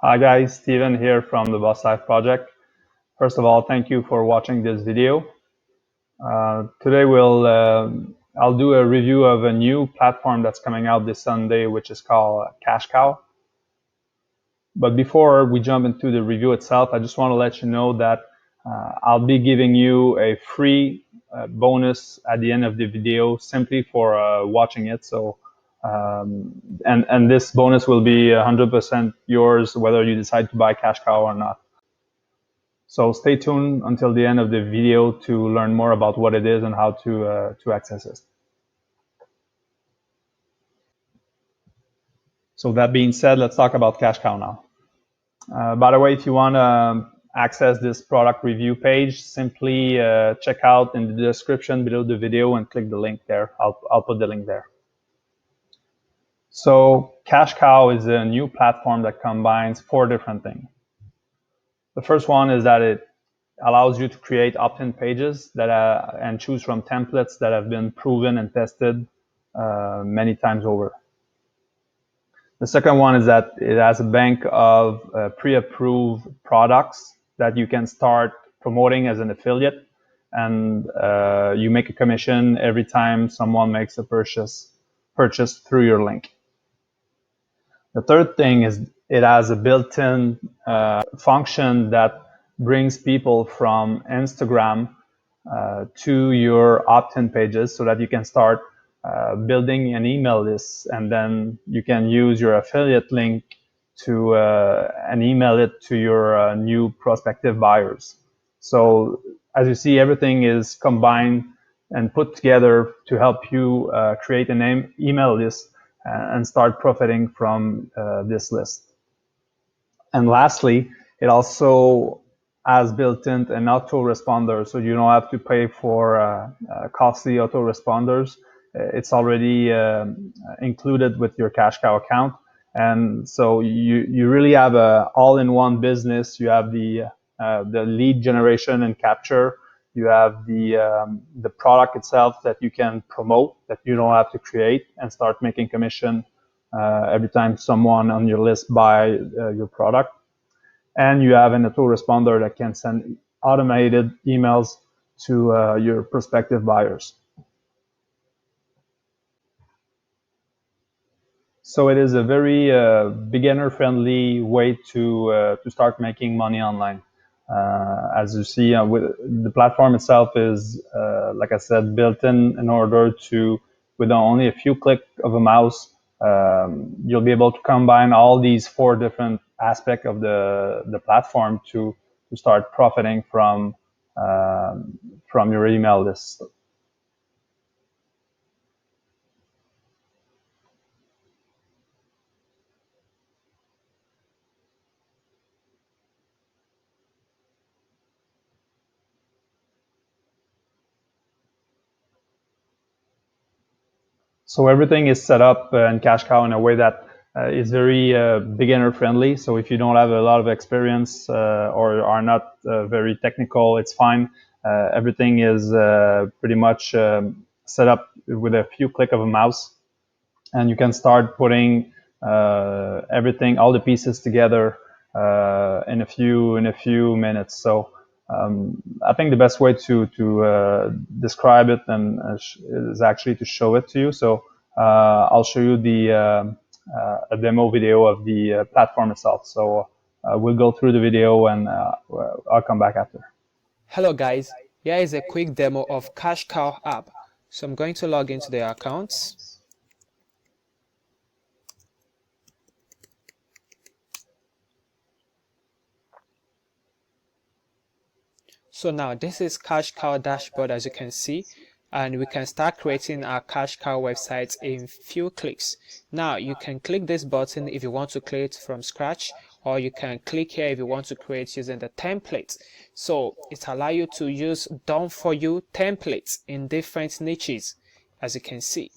Hi guys, Steven here from the Boss Life Project. First of all, thank you for watching this video. Today I'll do a review of a new platform that's coming out this Sunday, which is called KashKow. But before we jump into the review itself, I just want to let you know that I'll be giving you a free bonus at the end of the video simply for watching it. So, and this bonus will be 100% yours whether you decide to buy KashKow or not. So stay tuned until the end of the video to learn more about what it is and how to access it. So that being said, let's talk about KashKow now. By the way, if you want to access this product review page, simply check out in the description below the video and click the link there. I'll put the link there. So KashKow is a new platform that combines 4 different things. The first one is that it allows you to create opt-in pages that and choose from templates that have been proven and tested many times over. The second one is that it has a bank of pre-approved products that you can start promoting as an affiliate, and you make a commission every time someone makes a purchase through your link. The third thing is it has a built-in function that brings people from Instagram to your opt-in pages so that you can start building an email list, and then you can use your affiliate link to and email it to your new prospective buyers. So as you see, everything is combined and put together to help you create an email list and start profiting from this list. And lastly, it also has built-in an autoresponder, so you don't have to pay for costly autoresponders. It's already included with your KashKow account, and so you really have a all-in-one business. You have the lead generation and capture. You have the product itself that you can promote, that you don't have to create, and start making commission every time someone on your list buy your product. And you have an autoresponder that can send automated emails to your prospective buyers. So it is a very beginner-friendly way to start making money online. As you see, with the platform itself is, like I said, built in order to, with only a few clicks of a mouse, you'll be able to combine all these 4 different aspects of the platform to start profiting from your email list. So everything is set up in KashKow in a way that is very beginner friendly. So if you don't have a lot of experience or are not very technical, it's fine. Everything is pretty much set up with a few clicks of a mouse, and you can start putting everything, all the pieces together in a few minutes. So I think the best way to describe it and is actually to show it to you. So I'll show you a demo video of the platform itself. So we'll go through the video and I'll come back after. Hello guys, here is a quick demo of KashKow app. So I'm going to log into the accounts. So now this is KashKow dashboard, as you can see, and we can start creating our KashKow website in few clicks. Now you can click this button if you want to create from scratch, or you can click here if you want to create using the template. So it allows you to use done for you templates in different niches, as you can see.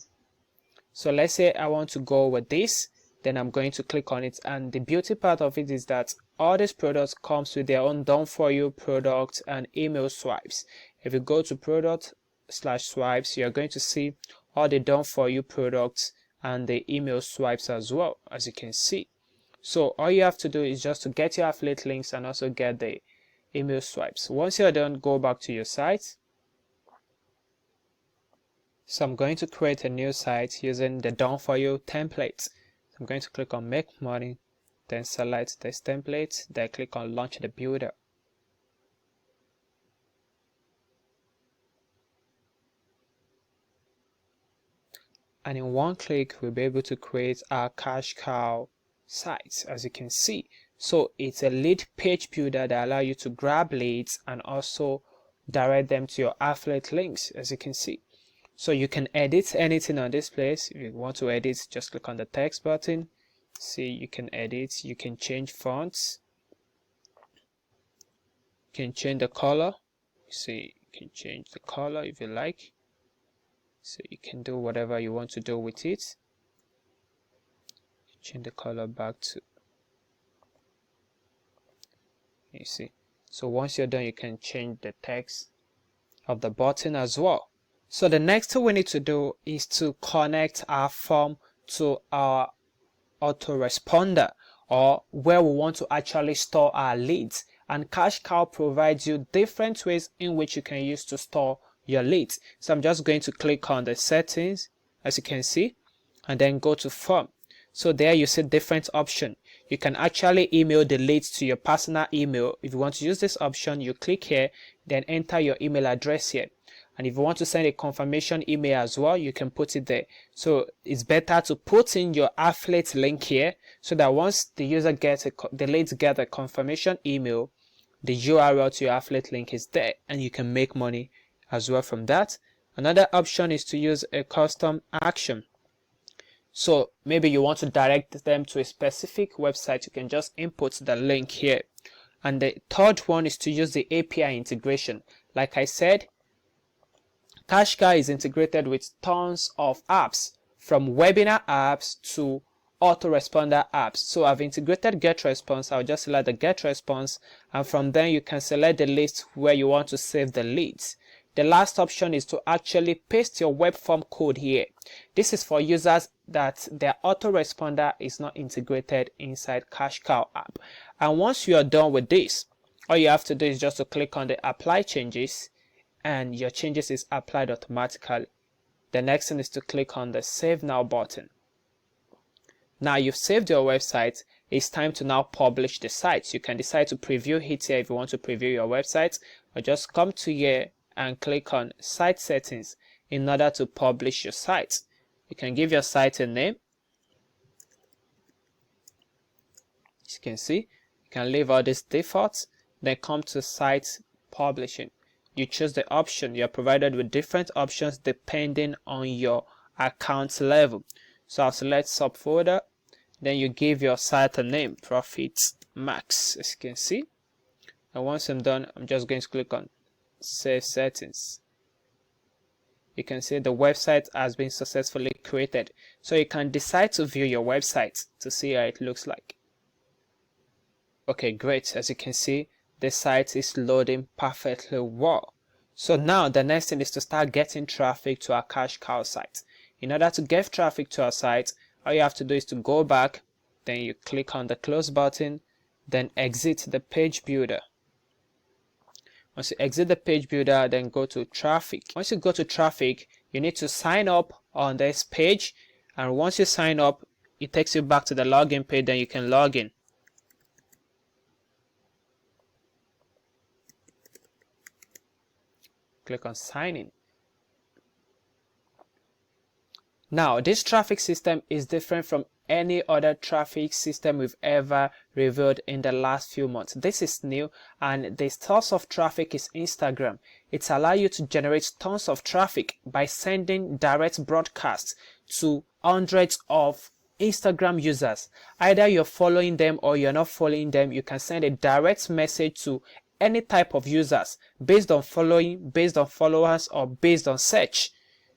So let's say I want to go with this, then I'm going to click on it, and the beauty part of it is that all these products comes with their own done for you product and email swipes. If you go to product/swipes, you're going to see all the done for you products and the email swipes as well, as you can see. So all you have to do is just to get your affiliate links and also get the email swipes. Once you're done, go back to your site. So I'm going to create a new site using the done for you template. So I'm going to click on make money, then select this template, then click on launch the builder. And in one click, we'll be able to create our KashKow site, as you can see. So it's a lead page builder that allows you to grab leads and also direct them to your affiliate links, as you can see. So you can edit anything on this place. If you want to edit, just click on the text button. See, you can edit, you can change fonts, you can change the color. See, you can change the color if you like. So you can do whatever you want to do with it. Change the color back to, you see. So once you're done, you can change the text of the button as well. So the next thing we need to do is to connect our form to our autoresponder, or where we want to actually store our leads. And KashKow provides you different ways in which you can use to store your leads. So I'm just going to click on the settings, as you can see, and then go to form. So there you see different option. You can actually email the leads to your personal email. If you want to use this option, you click here, then enter your email address here. And if you want to send a confirmation email as well, you can put it there. So it's better to put in your affiliate link here, so that once the user gets the leads get a confirmation email, the URL to your affiliate link is there, and you can make money as well from that. Another option is to use a custom action. So maybe you want to direct them to a specific website, you can just input the link here. And the third one is to use the API integration. Like I said, KashKow is integrated with tons of apps, from webinar apps to autoresponder apps. So I've integrated GetResponse. I'll just select the GetResponse, and from there you can select the list where you want to save the leads. The last option is to actually paste your web form code here. This is for users that their autoresponder is not integrated inside KashKow app. And once you are done with this, all you have to do is just to click on the apply changes, and your changes is applied automatically. The next thing is to click on the save now button. Now you've saved your website. It's time to now publish the site. You can decide to preview it here if you want to preview your website, or just come to here and click on site settings in order to publish your site. You can give your site a name. As you can see, you can leave all this default, then come to site publishing. You choose the option. You are provided with different options depending on your account level. So I'll select subfolder, then you give your site a name, Profit Max, as you can see. And once I'm done, I'm just going to click on save settings. You can see the website has been successfully created. So you can decide to view your website to see how it looks like. Okay, great. As you can see, the site is loading perfectly well. So now the next thing is to start getting traffic to our KashKow site. In order to get traffic to our site, all you have to do is to go back, then you click on the close button, then exit the page builder. Once you exit the page builder, then go to traffic. Once you go to traffic, you need to sign up on this page, and once you sign up, it takes you back to the login page, then you can log in. Click on sign in. Now, this traffic system is different from any other traffic system we've ever reviewed in the last few months. This is new, and the source of traffic is Instagram. It allows you to generate tons of traffic by sending direct broadcasts to hundreds of Instagram users. Either you're following them or you're not following them, you can send a direct message to any type of users based on following, based on followers, or based on search.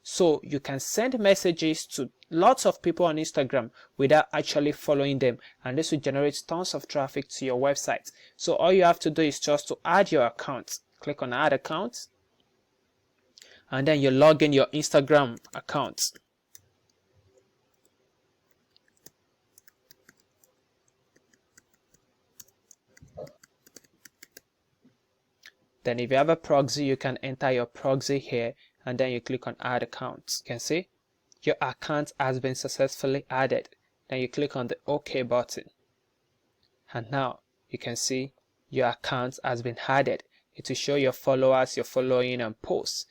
So you can send messages to lots of people on Instagram without actually following them, and this will generate tons of traffic to your website. So all you have to do is just to add your account. Click on add account, and then you log in your Instagram account. Then if you have a proxy, you can enter your proxy here, and then you click on add accounts. You can see your account has been successfully added. Then you click on the OK button, and now you can see your account has been added. It will show your followers, your following, and posts.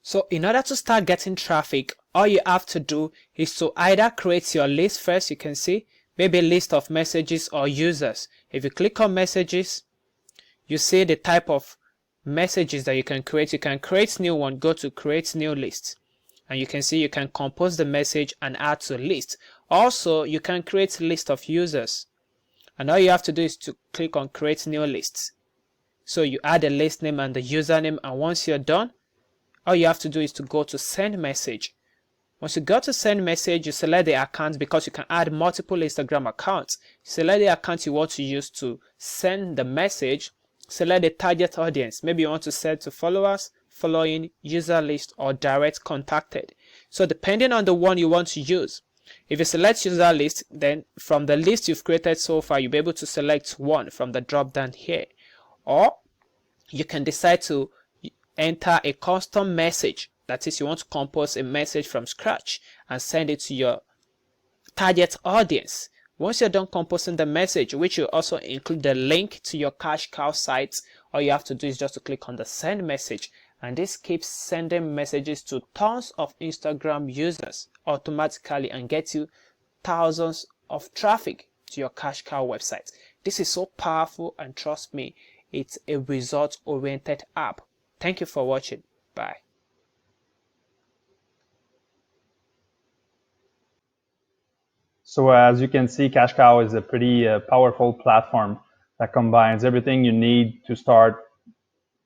So in order to start getting traffic, all you have to do is to either create your list first. You can see maybe a list of messages or users. If you click on messages, you see the type of messages that you can create. You can create new one, go to create new list, and you can see you can compose the message and add to list. Also, you can create a list of users, and all you have to do is to click on create new lists. So you add a list name and the username, and once you're done, all you have to do is to go to send message. Once you go to send message, you select the account, because you can add multiple Instagram accounts. Select the account you want to use to send the message. Select the target audience. Maybe you want to set to followers, following, user list, or direct contacted. So depending on the one you want to use, if you select user list, then from the list you've created so far, you'll be able to select one from the drop down here. Or you can decide to enter a custom message. That is, you want to compose a message from scratch and send it to your target audience. Once you're done composing the message, which will also include the link to your KashKow site, all you have to do is just to click on the send message, and this keeps sending messages to tons of Instagram users automatically and gets you thousands of traffic to your KashKow website. This is so powerful, and trust me, it's a result-oriented app. Thank you for watching. Bye. So as you can see, KashKow is a pretty powerful platform that combines everything you need to start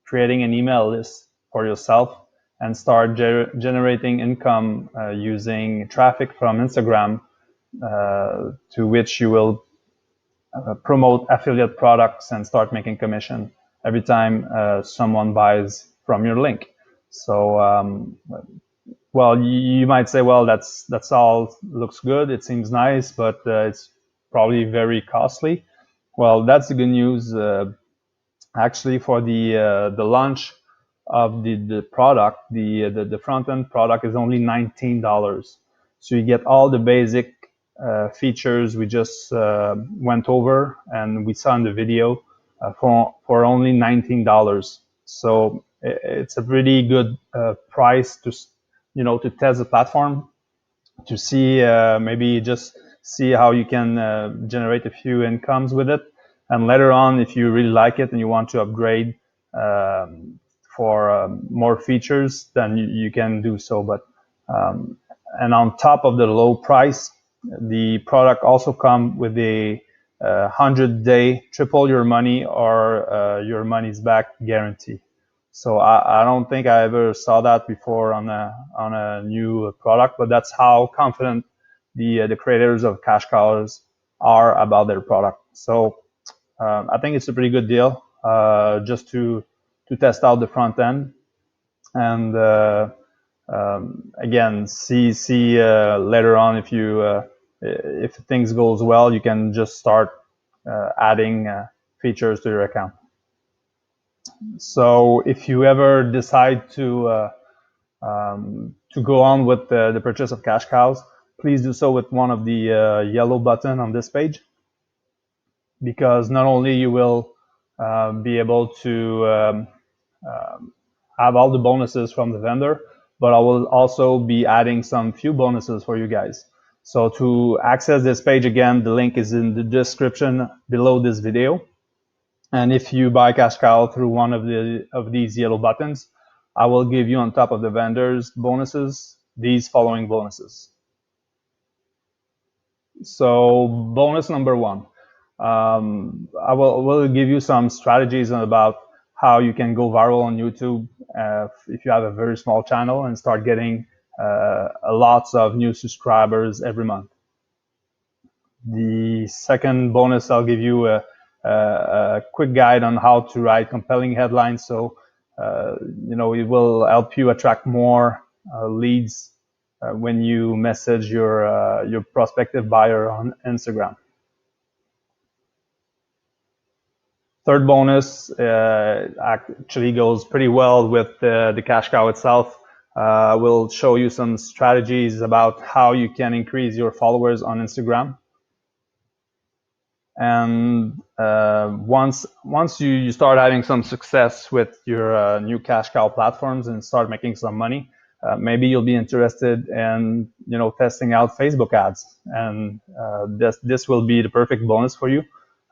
creating an email list for yourself and start generating income using traffic from Instagram, to which you will promote affiliate products and start making commission every time someone buys from your link. So well, you might say, well, that's all looks good. It seems nice, but it's probably very costly. Well, that's the good news. Actually, for the launch of the product, the front end product is only $19. So you get all the basic features we just went over and we saw in the video for only $19. So it's a pretty good price to to test the platform, to see maybe just see how you can generate a few incomes with it, and later on, if you really like it and you want to upgrade for more features, then you can do so. But and on top of the low price, the product also comes with a 100-day triple your money or your money's back guarantee. So I don't think I ever saw that before on a new product, but that's how confident the creators of KashKows are about their product. So I think it's a pretty good deal just to test out the front end, and again, see later on if things goes well, you can just start adding features to your account. So if you ever decide to go on with the purchase of KashKows, please do so with one of the yellow button on this page, because not only you will be able to have all the bonuses from the vendor, but I will also be adding some few bonuses for you guys. So to access this page, again, the link is in the description below this video. And if you buy KashKow through one of these yellow buttons, I will give you, on top of the vendors bonuses, these following bonuses. So bonus number one, I will give you some strategies about how you can go viral on YouTube if you have a very small channel and start getting lots of new subscribers every month. The second bonus, I'll give you a quick guide on how to write compelling headlines. So, it will help you attract more leads when you message your prospective buyer on Instagram. Third bonus actually goes pretty well with the KashKow itself. We'll show you some strategies about how you can increase your followers on Instagram. And once you start having some success with your new KashKow platforms and start making some money, maybe you'll be interested in testing out Facebook ads, and this will be the perfect bonus for you.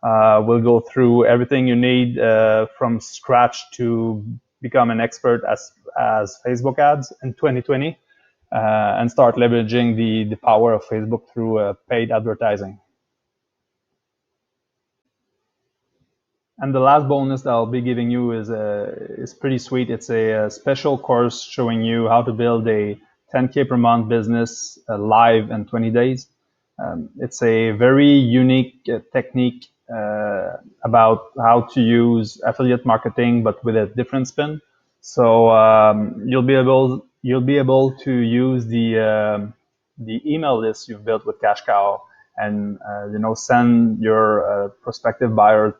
We'll go through everything you need from scratch to become an expert as Facebook ads in 2020, and start leveraging the power of Facebook through paid advertising. And the last bonus that I'll be giving you is pretty sweet. It's a special course showing you how to build a 10K per month business live in 20 days. It's a very unique technique about how to use affiliate marketing, but with a different spin. So you'll be able to use the email list you've built with KashKow, and send your prospective buyer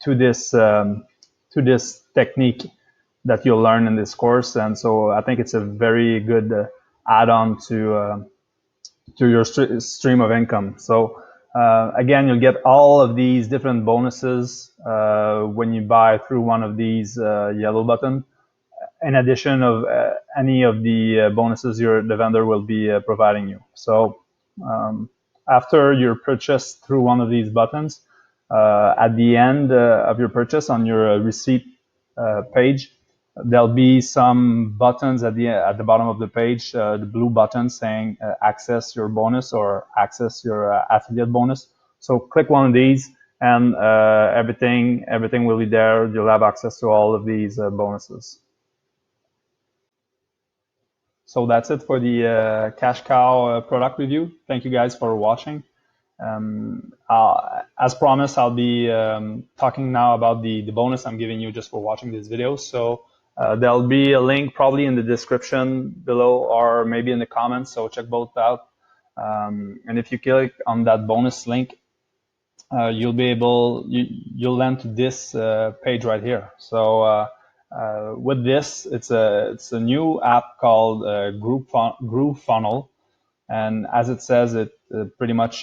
to this technique that you'll learn in this course. And so I think it's a very good add-on to your stream of income. So again, you'll get all of these different bonuses when you buy through one of these yellow button, in addition of any of the bonuses the vendor will be providing you. So after your purchase through one of these buttons, at the end of your purchase on your receipt page, there'll be some buttons at the bottom of the page, the blue button saying access your bonus or access your affiliate bonus. So click one of these, and everything will be there. You'll have access to all of these bonuses. So that's it for the KashKow product review. Thank you guys for watching. As promised, I'll be talking now about the bonus I'm giving you just for watching this video. So there'll be a link probably in the description below, or maybe in the comments, so check both out. And if you click on that bonus link, you'll land to this page right here. So with this, it's a new app called GrooveFunnel, and as it says, it pretty much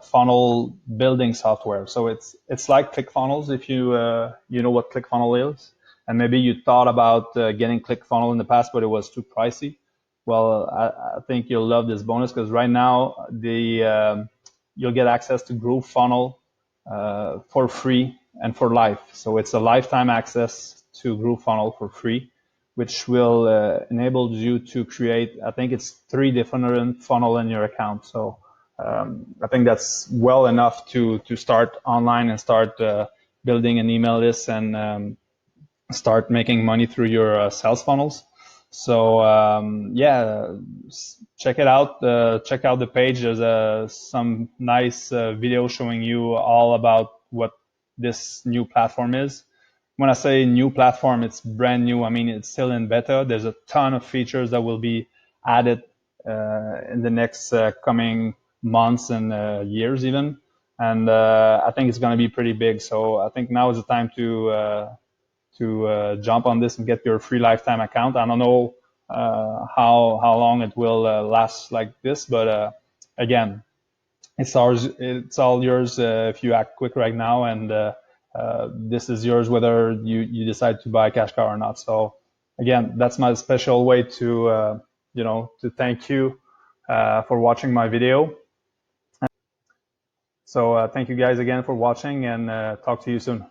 funnel building software. So it's like ClickFunnels, if you know what ClickFunnels is, and maybe you thought about getting ClickFunnels in the past, but it was too pricey. Well, I think you'll love this bonus, because right now you'll get access to GrooveFunnel for free and for life. So it's a lifetime access to GrooveFunnel for free, which will enable you to create, I think it's 3 different funnel in your account. So I think that's well enough to start online and start building an email list and start making money through your sales funnels. So yeah, check it out. Check out the page. There's some nice video showing you all about what this new platform is. When I say new platform, it's brand new. I mean, it's still in beta. There's a ton of features that will be added in the next coming months and years even. And I think it's going to be pretty big. So I think now is the time to jump on this and get your free lifetime account. I don't know how long it will last like this, but again, it's all yours if you act quick right now, and this is yours whether you decide to buy KashKow or not. So again, that's my special way to to thank you for watching my video. So thank you guys again for watching, and talk to you soon.